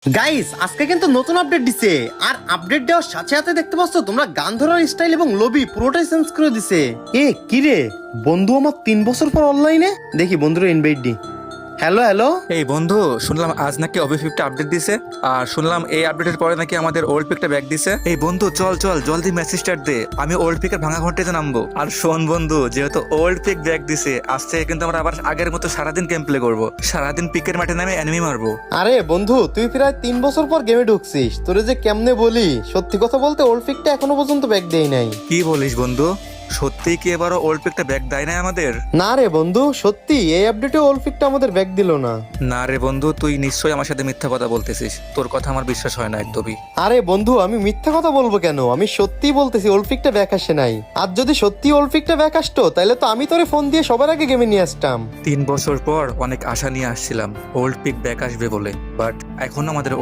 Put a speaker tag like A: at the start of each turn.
A: Guys আজকে কিন্তু নতুন আপডেট দিছে আর আপডেট দেওয়ার সাথে সাথে দেখতে পাচ্ছ তোমরা গান ধরার স্টাইল এবং লবি পুরোটাই চেঞ্জ করে দিছে। কি রে বন্ধু আমার 3 বছর পর অনলাইনে দেখি বন্ধুরা ইনভাইট দি। হ্যালো হ্যালো
B: এই বন্ধু, শুনলাম আজ নাকি অবি 50 আপডেট দিছে, আর শুনলাম এই আপডেটের পরে নাকি আমাদের ওল্ড পিকটা ব্যাক দিছে। এই বন্ধু চল চল জলদি মেসেজ স্টার্ট দে, আমি ওল্ড পিকের ভাঙা ঘন্টাতে নামবো। আর শোন বন্ধু, যেহেতু ওল্ড পিক ব্যাক দিছে, আজ থেকে কিন্তু আমরা আবার আগের মতো সারাদিন গেম প্লে করবো, সারাদিন পিকের মাঠে নামে এনিমি মারবো।
A: আরে বন্ধু তুই প্রায় 3 বছর পর গেমে ঢুকছিস, তোরে যে কেমনে বলি, সত্যি কথা বলতে ওল্ড পিকটা এখনো পর্যন্ত ব্যাক দেই নাই।
B: কি বলিস বন্ধু, সত্যি কি এবারও ওল্ড পিকটা ব্যাক দেয় না আমাদের?
A: না রে বন্ধু, সত্যি এই আপডেটে ওল্ড পিকটা আমাদের ব্যাক দিল না।
B: না রে বন্ধু, তুই নিশ্চয়ই আমার সাথে মিথ্যা কথা বলতেছিস, তোর কথা আমার বিশ্বাস হয় না একদমই।
A: আরে বন্ধু আমি মিথ্যা কথা বলবো কেন, আমি সত্যিই বলতেছি ওল্ড পিকটা ব্যাক আসে নাই। আর যদি সত্যি ওল্ড পিকটা ব্যাক আসতো তাহলে তো আমি তোরে ফোন দিয়ে সবার আগে গেমে নিয়ে আসতাম।
B: 3 বছর পর অনেক আশা নিয়ে আসছিলাম ওল্ড পিক ব্যাক আসবে বলে, বাট এখন আমাদের